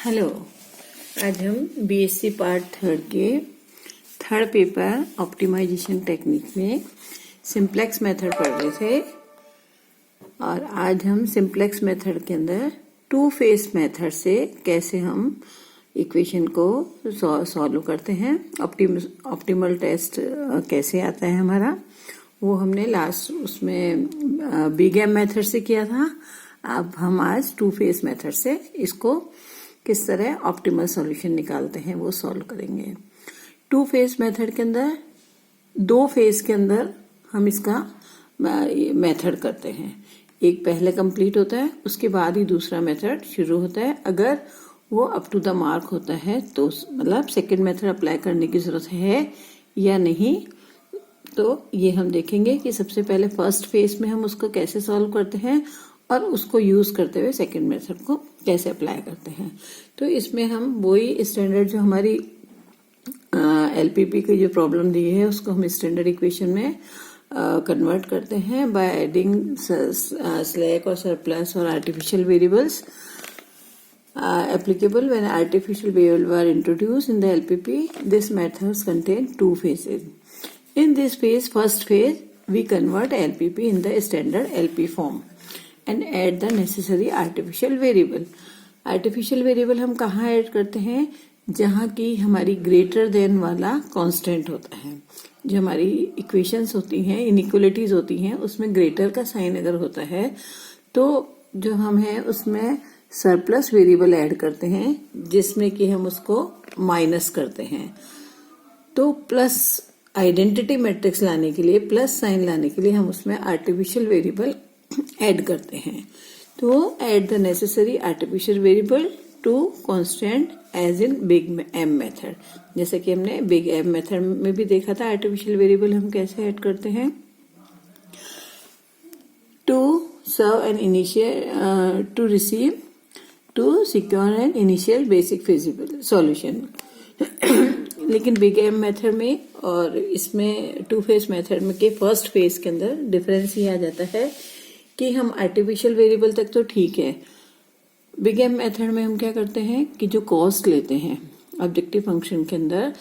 Hello. आज हम BSc part 3 के थर्ड पेपर ऑप्टिमाइजेशन टेक्निक में सिंप्लेक्स मेथड पढ़ रहे थे और आज हम सिंप्लेक्स मेथड के अंदर टू फेस मेथड से कैसे हम इक्वेशन को सॉल्व करते हैं, ऑप्टिमल टेस्ट कैसे आता है हमारा, वो हमने लास्ट उसमें बिग एम मेथड से किया था। अब हम आज टू फेस मेथड से इसको किस तरह ऑप्टिमल सॉल्यूशन निकालते हैं वो सॉल्व करेंगे। टू फेस मेथड के अंदर दो फेस के अंदर हम इसका मेथड करते हैं। एक पहले कंप्लीट होता है, उसके बाद ही दूसरा मेथड शुरू होता है। अगर वो अप टू द मार्क होता है तो मतलब सेकंड मेथड अप्लाई करने की जरूरत है या नहीं, तो ये हम देखेंगे कि सबसे पहले फर्स्ट फेस में हम उसको कैसे सॉल्व करते हैं और उसको यूज करते हुए सेकंड मेथड को कैसे अप्लाई करते हैं। तो इसमें हम वही स्टैंडर्ड जो हमारी एलपीपी की जो प्रॉब्लम दी है उसको हम स्टैंडर्ड इक्वेशन में कन्वर्ट करते हैं बाय एडिंग स्लैक और सरप्लस और artificial variables applicable when artificial variables were introduced in the LPP. This methods contain two phases. In this phase, first phase, we convert LPP in the standard LP form and add the necessary artificial variable. Artificial variable हम कहाँ add करते हैं? जहाँ की हमारी greater than वाला constant होता है। जो हमारी इक्वेशंस होती हैं, इनइक्वलिटीज होती हैं, उसमें ग्रेटर का साइन अगर होता है तो जो हम है उसमें सरप्लस वेरिएबल ऐड करते हैं जिसमें कि हम उसको माइनस करते हैं। तो प्लस आइडेंटिटी मैट्रिक्स लाने के लिए, प्लस साइन लाने के लिए हम उसमें आर्टिफिशियल वेरिएबल ऐड करते हैं। तो add the necessary artificial variable to constant as in big M method. जैसे कि हमने बिग एम मेथड में भी देखा था आर्टिफिशियल वेरिएबल हम कैसे ऐड करते हैं। To serve an initial to receive to secure an initial basic feasible solution. लेकिन बिग एम मेथड में और इसमें टू फेस मेथड में के फर्स्ट फेस के अंदर डिफरेंस ये आ जाता है कि हम आर्टिफिशियल वेरिएबल तक तो ठीक है। बिग एम मेथड में हम क्या करते हैं कि जो कॉस्ट लेते हैं ऑब्जेक्टिव फंक्शन के अंदर,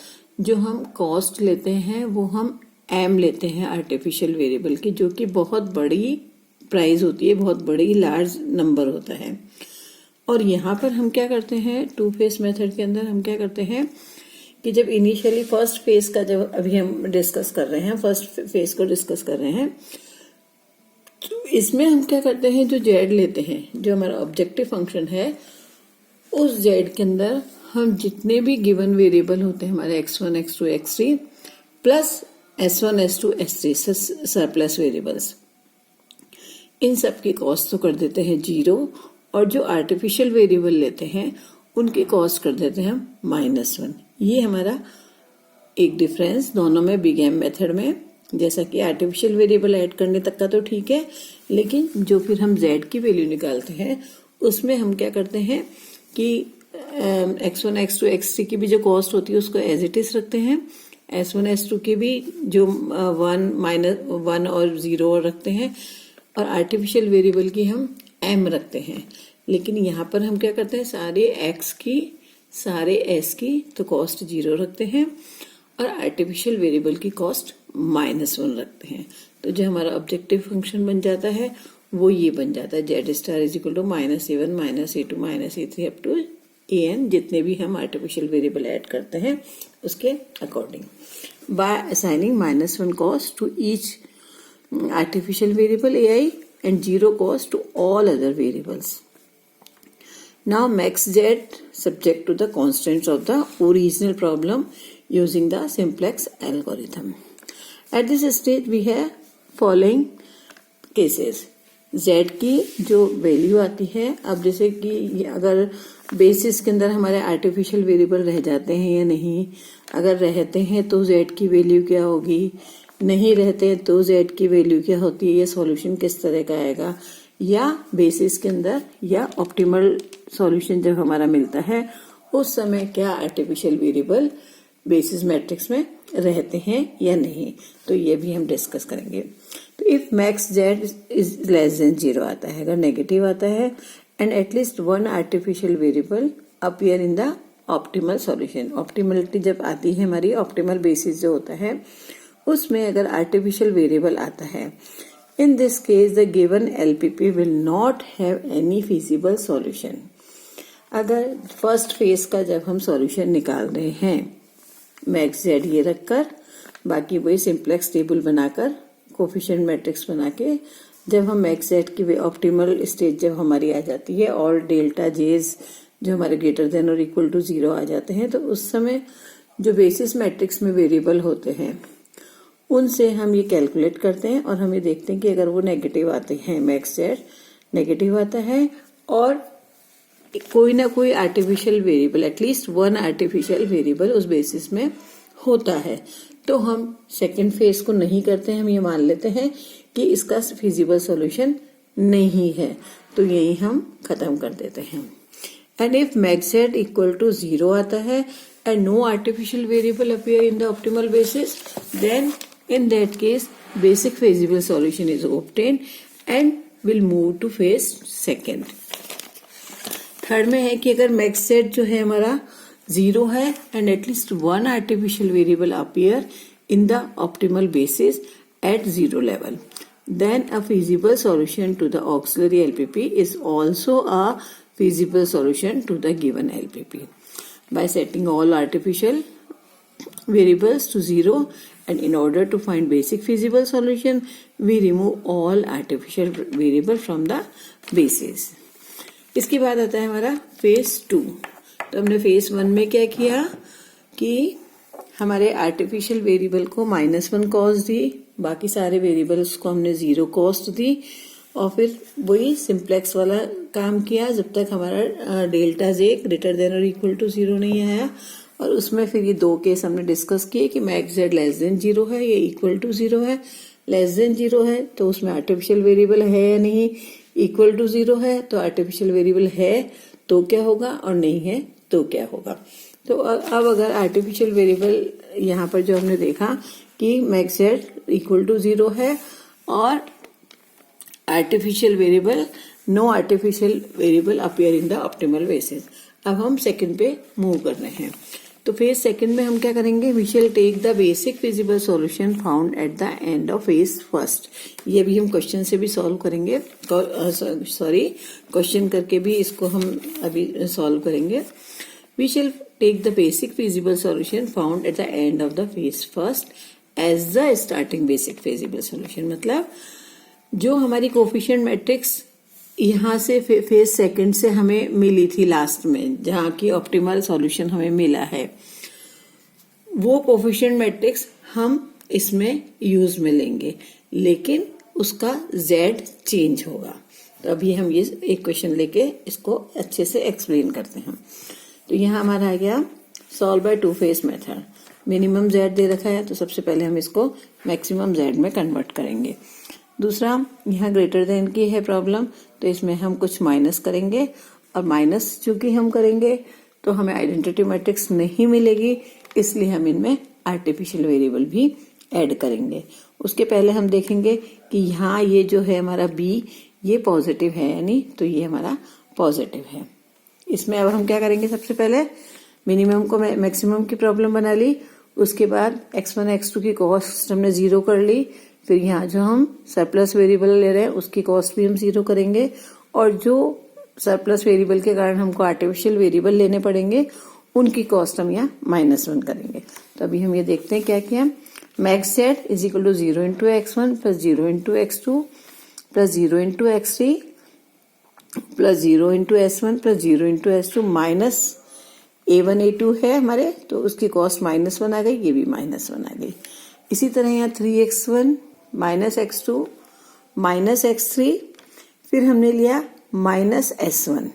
जो हम कॉस्ट लेते हैं वो हम एम लेते हैं आर्टिफिशियल वेरिएबल की, जो कि बहुत बड़ी प्राइस होती है, बहुत बड़ी लार्ज नंबर होता है। और यहाँ पर हम क्या करते हैं टू फेस मेथड के अंदर हम क्या करते हैं कि जब इनिशियली फर्स्ट फेस का जब अभी हम डिस्कस कर रहे हैं, फर्स्ट फेस को डिस्कस कर रहे हैं, तो इसमें हम क्या करते हैं जो जेड लेते हैं, जो हमारा ऑब्जेक्टिव फंक्शन है, उस जेड के अंदर हम जितने भी गिवन वेरिएबल होते हैं हमारे x1 x2 x3 plus s1 s2 s3 surplus variables, इन सब की कॉस्ट तो कर देते हैं 0 और जो आर्टिफिशियल वेरिएबल लेते हैं उनकी कॉस्ट कर देते हैं -1। ये हमारा एक डिफरेंस दोनों में बिग एम मेथड में। जैसा कि आर्टिफिशियल वेरिएबल ऐड करने तक का तो ठीक है, लेकिन जो फिर हम z की वैल्यू निकालते हैं उसमें हम क्या करते हैं कि x1 x2 x3 की भी जो कॉस्ट होती है उसको एज इट इज रखते हैं, s1 s2 की भी जो 1 और 0 रखते हैं, और आर्टिफिशियल वेरिएबल की हम m रखते हैं। लेकिन यहाँ पर हम क्या करते हैं सारे x की सारे s की तो कॉस्ट 0 रखते हैं और आर्टिफिशियल वेरिएबल की कॉस्ट -1 रखते हैं। तो जो हमारा ऑब्जेक्टिव फंक्शन बन जाता है वो ये बन जाता है z star is equal to -a1 -a2 -a3 up to an, जितने भी हम आर्टिफिशियल वेरिएबल ऐड करते हैं उसके according, by assigning -1 cost to each artificial variable ai and 0 cost to all other variables. Now max z subject to the constants of the original problem using the simplex algorithm. At this stage we have following cases. z की जो value आती है, अब जैसे कि अगर basis के अंदर हमारे आर्टिफिशियल वेरिएबल रह जाते हैं या नहीं, अगर रहते हैं तो z की वैल्यू क्या होगी, नहीं रहते हैं तो z की वैल्यू क्या होती है, ये सॉल्यूशन किस तरह का आएगा, या बेसिस के अंदर या ऑप्टिमल सॉल्यूशन जब हमारा मिलता है उस समय क्या आर्टिफिशियल वेरिएबल बेसिस मैट्रिक्स में रहते हैं या नहीं, तो ये भी हम डिस्कस करेंगे। तो if max z is less than 0 आता है, अगर नेगेटिव आता है and at least one artificial variable appear in the optimal solution. Optimality जब आती है हमारी, ऑप्टिमल बेसिस जो होता है उसमें अगर आर्टिफिशियल वेरिएबल आता है, in this case the given LPP will not have any feasible solution. अगर फर्स्ट फेज का जब हम सॉल्यूशन निकाल रहे हैं मैक्स जेड ये रखकर, बाकी वही सिंप्लेक्स टेबल बनाकर कोफिशिएंट मैट्रिक्स बना के, जब हम मैक्स जेड की ऑप्टिमल स्टेज जब हमारी आ जाती है और डेल्टा जेज जो हमारे ग्रेटर देन और इक्वल टू 0 आ जाते हैं, तो उस समय जो बेसिस मैट्रिक्स में वेरिएबल होते हैं उनसे हम ये कैलकुलेट करते हैं और हम ये देखते हैं कि अगर वो नेगेटिव आते हैं, मैक्स जेड नेगेटिव आता है और कोई ना कोई artificial variable, at least one artificial variable उस बेसिस में होता है, तो हम सेकंड फेज को नहीं करते हैं, हम ये मान लेते हैं कि इसका फिजिबल सॉल्यूशन नहीं है, तो यही हम खत्म कर देते हैं। And if max Z equal to 0 आता है and no artificial variable appear in the optimal basis, then in that case basic feasible solution is obtained and will move to phase second. Third में है कि अगर max Z जो है हमारा 0 है and at least one artificial variable appear in the optimal basis at 0 level, then a feasible solution to the auxiliary LPP is also a feasible solution to the given LPP. By setting all artificial variables to 0, and in order to find basic feasible solution, we remove all artificial variable from the basis. इसके बाद आता है हमारा phase 2। तो हमने phase 1 में क्या किया कि हमारे आर्टिफिशियल वेरिएबल को -1 कॉस्ट दी, बाकी सारे वेरिएबल्स को हमने 0 कॉस्ट दी और फिर वही सिंप्लेक्स वाला काम किया जब तक हमारा डेल्टा जे ग्रेटर देन और इक्वल टू 0 नहीं आया। और उसमें फिर ये 2 केस हमने डिस्कस किए कि मैक्स जेड लेस देन 0 है या इक्वल टू 0 है। लेस देन 0 है तो उसमें आर्टिफिशियल वेरिएबल है या नहीं, इक्वल टू 0 है तो आर्टिफिशियल वेरिएबल है तो क्या होगा और नहीं है तो क्या होगा। तो अब अगर आर्टिफिशियल वेरिएबल यहाँ पर जो हमने देखा कि मैक्स जेड इक्वल टू 0 है और artificial variable, no artificial variable appear in the optimal basis. अब हम सेकंड पे मूव कर रहे हैं। तो फेज सेकंड में हम क्या करेंगे, we shall take the basic feasible solution found at the end of phase first. ये भी हम क्वेश्चन से भी सॉल्व करेंगे, क्वेश्चन करके भी इसको हम अभी सॉल्व करेंगे। We shall take the basic feasible solution found at the end of the phase first as the starting basic feasible solution. मतलब जो हमारी कोफिशिएंट मैट्रिक्स यहाँ से फेज सेकंड से हमें मिली थी लास्ट में, जहाँ की ऑप्टिमल सॉल्यूशन हमें मिला है, वो कोफिशिएंट मैट्रिक्स हम इसमें यूज में लेंगे, लेकिन उसका जेड चेंज होगा। तो अभी हम ये एक क्वेश्चन लेके इसको अच्छे से एक्सप्लेन करते हैं। तो यहाँ हमारा आ गया solve by 2 phase method. Minimum Z दे रखा है तो सबसे पहले हम इसको मैक्सिमम जेड में कन्वर्ट करेंगे। दूसरा, यहाँ ग्रेटर देन की है प्रॉब्लम, तो इसमें हम कुछ माइनस करेंगे और माइनस चूंकि हम करेंगे तो हमें आइडेंटिटी मैट्रिक्स नहीं मिलेगी, इसलिए हम इनमें आर्टिफिशियल वेरिएबल भी ऐड करेंगे। उसके पहले हम देखेंगे कि यहाँ ये जो है हमारा बी ये पॉजिटिव है यानी, तो ये हमारा पॉजिटिव है। इसमें अब हम क्या करेंगे, सबसे पहले मिनिमम को मैक्सिमम की प्रॉब्लम बना ली, उसके बाद x1 x2 की कॉस्ट हमने 0 कर ली, फिर यहाँ जो हम सरप्लस वेरिएबल ले रहे हैं उसकी कॉस्ट भी हम 0 करेंगे और जो सरप्लस वेरिएबल के कारण हमको आर्टिफिशियल वेरिएबल लेने पड़ेंगे उनकी कॉस्ट हम यहाँ -1 करेंगे। तो अभी हम ये देखते हैं क्या किया, max Z is equal to 0 into x1 plus 0 into x2 plus 0 into x3 plus 0 into s1 plus 0 into s2 minus a1 a2 है हमारे, तो उसकी कॉस्ट -1 आ गई, ये भी -1 आ गई। इसी तरह यहाँ 3x1 minus x2 minus x3, फिर हमने लिया माइनस s1,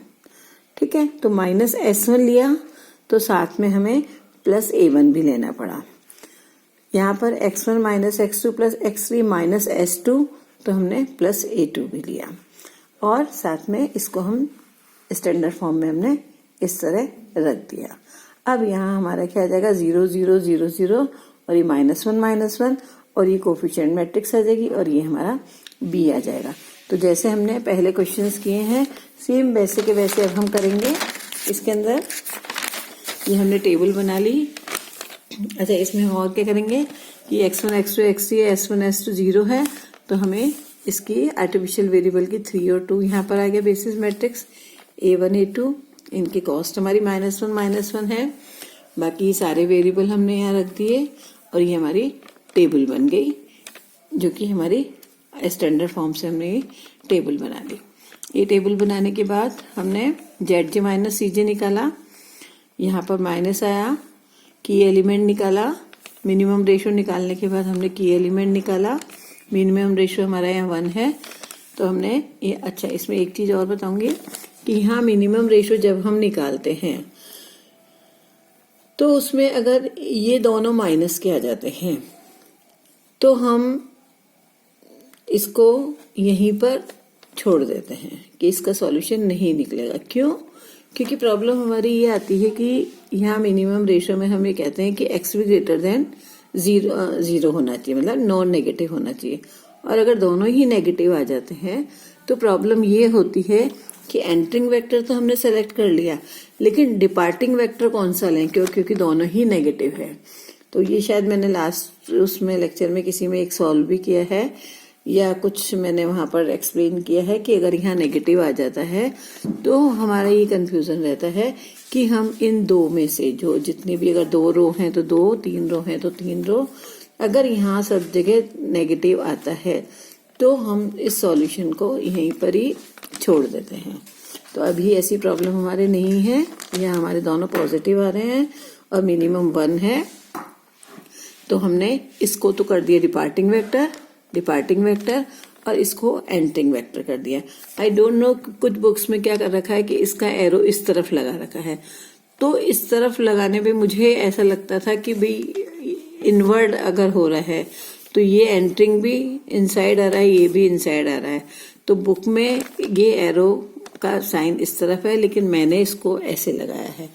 ठीक है। तो माइनस s1 लिया तो साथ में हमें प्लस a1 भी लेना पड़ा। यहाँ पर x1 minus x2 plus x3 minus s2, तो हमने प्लस a2 भी लिया और साथ में इसको हम स्टैंडर्ड फॉर्म में हमने इस तरह रख दिया। अब यहाँ हमारा क्या आ जाएगा, 0 0 0 0 और ये -1 और ये कोफिशिएंट मैट्रिक्स आ जाएगी और ये हमारा बी आ जाएगा। तो जैसे हमने पहले क्वेश्चंस किए हैं सेम वैसे के वैसे अब हम करेंगे इसके अंदर ये हमने टेबल बना ली। अच्छा, इसमें हम और क्या करेंगे कि x1 x2 x3 s1 s2 0 है, तो हमें इसकी आर्टिफिशियल वेरिएबल की 3 और 2 यहाँ पर आ गया बेसिस मैट्रिक्स a1 a2। इनकी कॉस्ट हमारी -1 है। बाकी सारे वेरिएबल हमने यहाँ रख दिए और ये हमारी टेबल बन गई, जो कि हमारी स्टैंडर्ड फॉर्म से हमने ये टेबल बना ली। ये टेबल बनाने के बाद हमने ZJ माइनस CJ निकाला, यहाँ पर माइनस आया, की एलिमेंट निकाला, मिनिमम रेशो निकालने के बाद हमने की एलिमेंट निकाला, मिनिमम रेशो हमारा यहाँ 1 है। तो हमने ये, अच्छा इसमें एक चीज और बताऊंगी कि यहाँ मिनिमम रेशो जब हम निकालते हैं तो उसमें अगर ये दोनों माइनस के आ जाते हैं तो हम इसको यहीं पर छोड़ देते हैं कि इसका सॉल्यूशन नहीं निकलेगा। क्यों? क्योंकि प्रॉब्लम हमारी ये आती है कि यहाँ मिनिमम रेशो में हम ये कहते हैं कि x भी ग्रेटर देन 0 होना चाहिए, मतलब नॉन नेगेटिव होना चाहिए। और अगर दोनों ही नेगेटिव आ जाते हैं तो प्रॉब्लम ये होती है कि एंटरिंग वेक्टर तो हमने सेलेक्ट कर लिया, लेकिन डिपार्टिंग वेक्टर कौन सा लें, क्योंकि दोनों ही नेगेटिव है। तो ये शायद मैंने लास्ट उसमें लेक्चर में किसी में एक सॉल्व भी किया है या कुछ मैंने वहां पर एक्सप्लेन किया है कि अगर यहाँ नेगेटिव आ जाता है तो हमारा ये कंफ्यूजन रहता है कि हम इन दो में से जो जितनी भी, अगर 2 रो हैं तो 2, 3 रो हैं तो 3 रो, अगर यहाँ सब जगह नेगेटिव आता है तो हम इस सॉल्यूशन को यहीं पर ही छोड़ देते हैं। तो अभी ऐसी प्रॉब्लम हमारे नहीं है, यहाँ हमारे दोनों पॉजिटिव आ रहे हैं और मिनिमम 1 है। तो हमने इसको तो कर दिया डिपार्टिंग वेक्टर और इसको एंटरिंग वेक्टर कर दिया। आई डोंट नो कुछ बुक्स में क्या कर रखा है कि इसका एरो इस तरफ लगा रखा है, तो इस तरफ लगाने पे मुझे ऐसा लगता था कि भाई इनवर्ड अगर हो रहा है तो ये एंटरिंग भी इनसाइड आ रहा है, ये भी इनसाइड आ रहा है। तो बुक में ये एरो का साइन इस तरफ है, लेकिन मैंने इसको ऐसे लगाया है,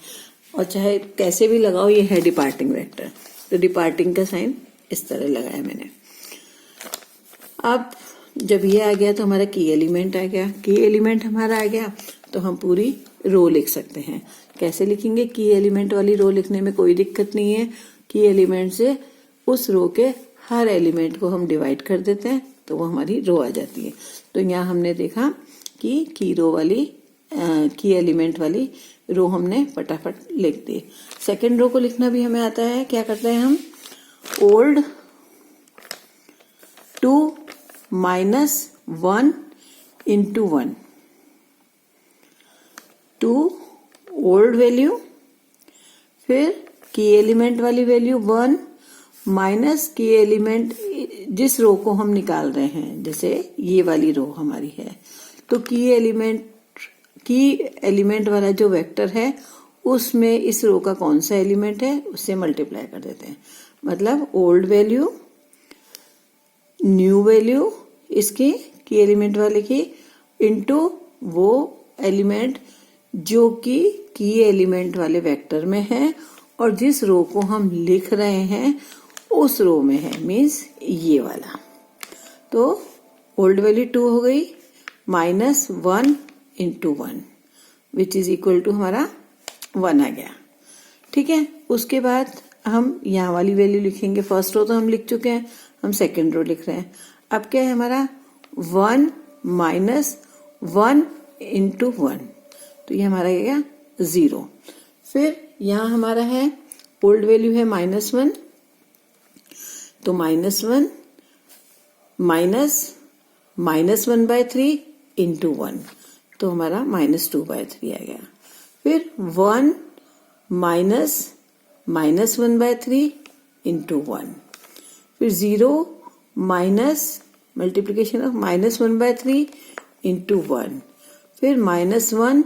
और चाहे कैसे भी लगाओ ये है डिपार्टिंग वेक्टर, तो डिपार्टिंग का साइन इस तरह लगाया मैंने। अब जब ये आ गया तो हमारा की एलिमेंट आ गया, की एलिमेंट हमारा आ गया तो हम पूरी रो लिख सकते हैं। कैसे लिखेंगे? की एलिमेंट वाली रो लिखने में कोई दिक्कत नहीं है। की एलिमेंट से उस रो के हर एलिमेंट को हम डिवाइड कर देते हैं तो वो हमारी रो आ जाती है। तो यहाँ हमने देखा कि की एलिमेंट वाली रो हमने फटाफट लिख दी। सेकेंड रो को लिखना भी हमें आता है। क्या करते हैं हम? ओल्ड 2 - 1 into 1, 2 ओल्ड वैल्यू, फिर की एलिमेंट वाली वैल्यू 1 माइनस की एलिमेंट जिस रो को हम निकाल रहे हैं, जैसे ये वाली रो हमारी है तो की एलिमेंट वाला जो वेक्टर है उसमें इस रो का कौन सा एलिमेंट है उससे मल्टीप्लाई कर देते हैं। मतलब ओल्ड वैल्यू न्यू वैल्यू इसकी की एलिमेंट वाले की इनटू वो एलिमेंट जो कि की एलिमेंट वाले वेक्टर में है और जिस रो को हम लिख रहे हैं उस रो में है, मीन्स ये वाला। तो ओल्ड वैल्यू 2 हो गई -1 into 1 which is equal to हमारा 1 आ गया। ठीक है, उसके बाद हम यहाँ वाली वैल्यू लिखेंगे। फर्स्ट रो तो हम लिख चुके हैं, हम सेकेंड रो लिख रहे हैं। अब क्या है हमारा 1 - 1 into 1, तो ये हमारा गया 0। फिर यहाँ हमारा है ओल्ड वैल्यू है -1, तो -1 माइनस -1/3 into 1, तो हमारा -2/3 आ गया। फिर 1 - -1/3 into 1, फिर 0 माइनस मल्टीप्लीकेशन ऑफ -1/3 into 1, फिर -1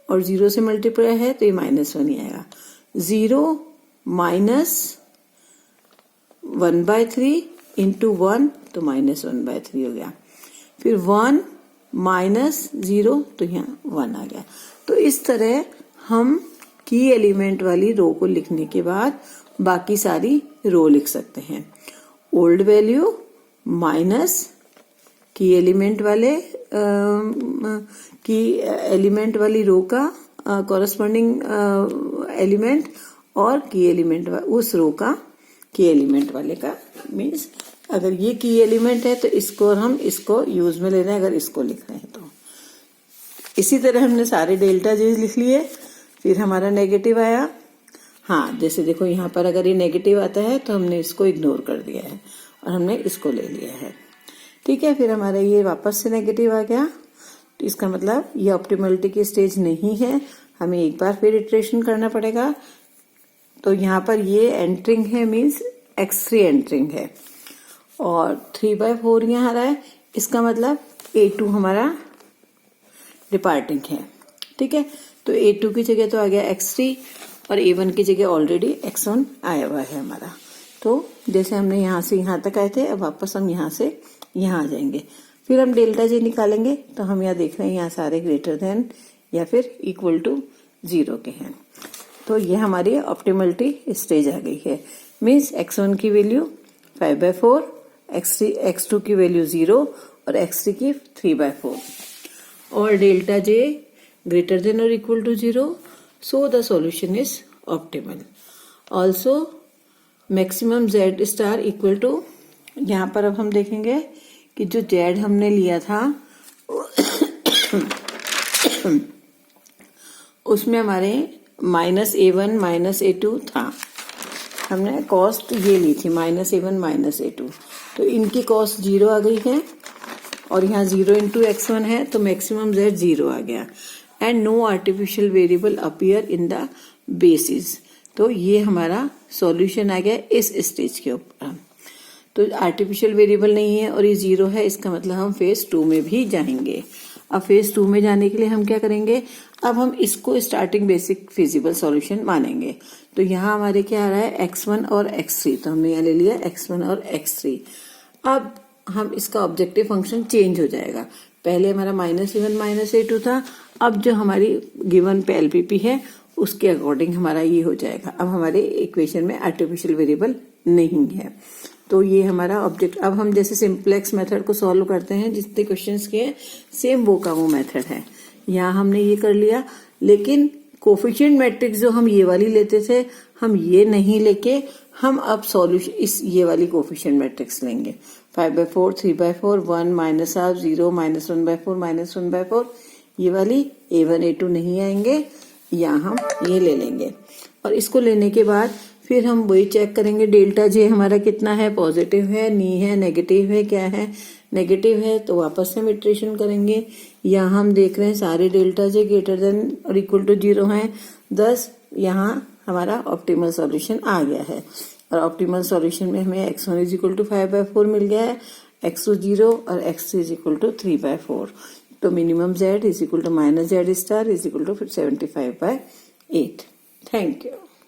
और 0 से मल्टीप्लाई है तो ये -1 ही आएगा। 0 - 1/3 into 1, तो -1/3 हो गया। फिर 1 - 0, तो यहाँ 1 आ गया। तो इस तरह हम की एलिमेंट वाली रो को लिखने के बाद बाकी सारी रो लिख सकते हैं। ओल्ड वैल्यू माइनस की एलिमेंट वाले की एलिमेंट वाली रो का कॉरस्पॉन्डिंग एलिमेंट और की एलिमेंट उस रो का की एलिमेंट वाले का, मीन्स अगर ये की एलिमेंट है तो इसको और हम इसको यूज में ले रहे हैं अगर इसको लिख रहे हैं तो। इसी तरह हमने सारे डेल्टा जे लिख लिए। फिर हमारा नेगेटिव आया, हाँ जैसे देखो यहाँ पर अगर ये नेगेटिव आता है तो हमने इसको इग्नोर कर दिया है और हमने इसको ले लिया है, ठीक है। फिर हमारा ये वापस से नेगेटिव आ गया, तो इसका मतलब ये ऑप्टिमलिटी की स्टेज नहीं है, हमें एक बार फिर इटरेशन करना पड़ेगा। तो यहाँ पर ये एंटरिंग है, मीन्स x3 एंटरिंग है और 3/4 यहाँ आ रहा है, इसका मतलब A2 हमारा डिपार्टिंग है, ठीक है। तो A2 की जगह तो आ गया x3 और A1 की जगह ऑलरेडी x1 आया हुआ है हमारा। तो जैसे हमने यहाँ से यहाँ तक आए थे, अब वापस हम यहाँ से यहाँ आ जाएंगे। फिर हम डेल्टा जे निकालेंगे, तो हम यहाँ देख रहे हैं यहाँ सारे ग्रेटर देन या फिर इक्वल टू 0 के हैं। तो ये हमारी ऑप्टिमलिटी स्टेज आ गई है, मीन्स x1 की वैल्यू 5/4, x2 की वैल्यू 0 और x3 की 3/4 और delta J greater than or equal to 0, so the solution is optimal. Also maximum z star equal to, यहाँ पर अब हम देखेंगे कि जो z हमने लिया था उसमें हमारे -a1 -a2 था, हमने कॉस्ट ये ली थी -a1 -a2, तो इनकी कॉस्ट 0 आ गई है और यहाँ 0 इंटू x1 है तो मैक्सिमम z 0 आ गया and no artificial variable appear in the basis. तो ये हमारा सॉल्यूशन आ गया इस स्टेज के ऊपर। तो आर्टिफिशियल वेरिएबल नहीं है और ये 0 है, इसका मतलब हम फेज 2 में भी जाएंगे। अब फेज 2 में जाने के लिए हम क्या करेंगे, अब हम इसको स्टार्टिंग बेसिक फिजिबल सॉल्यूशन मानेंगे। तो यहाँ हमारे क्या आ रहा है x1 और x3, तो हमने यहाँ ले लिया x1 और x3। अब हम इसका ऑब्जेक्टिव फंक्शन चेंज हो जाएगा, पहले हमारा -a1 -a2 था, अब जो हमारी गिवन पे एलपीपी है उसके अकॉर्डिंग हमारा ये हो जाएगा। अब हमारे इक्वेशन में आर्टिफिशियल वेरिएबल नहीं है, तो ये हमारा ऑब्जेक्ट। अब हम जैसे सिंप्लेक्स मेथड को सॉल्व करते हैं, जितने क्वेश्चंस किए सेम वो का वो मेथड है। यहाँ हमने ये कर लिया, लेकिन कोफिशिएंट मैट्रिक्स जो हम ये वाली लेते थे, हम ये नहीं लेके हम अब सॉल्यूशन इस ये वाली कोफिशिएंट मैट्रिक्स लेंगे। 5/4 3/4 1 -12 0 -1/4 -1/4, ये वाली a1 a2 नहीं आएंगे, या हम ये ले लेंगे। और इसको लेने के बाद फिर हम वही चेक करेंगे डेल्टा जे हमारा कितना है, पॉजिटिव है, नहीं है, नेगेटिव है, क्या है। नेगेटिव है तो वापस से हम इटरेशन करेंगे। यहाँ हम देख रहे हैं सारे डेल्टा जे ग्रेटर देन और इक्वल टू 0 हैं, thus यहाँ हमारा ऑप्टिमल सॉल्यूशन आ गया है। और ऑप्टिमल सॉल्यूशन में हमें x1 = 5/4 मिल गया है, x2 0 और x3 = 3/4। तो minimum z = -z* = 75/8। Thank you.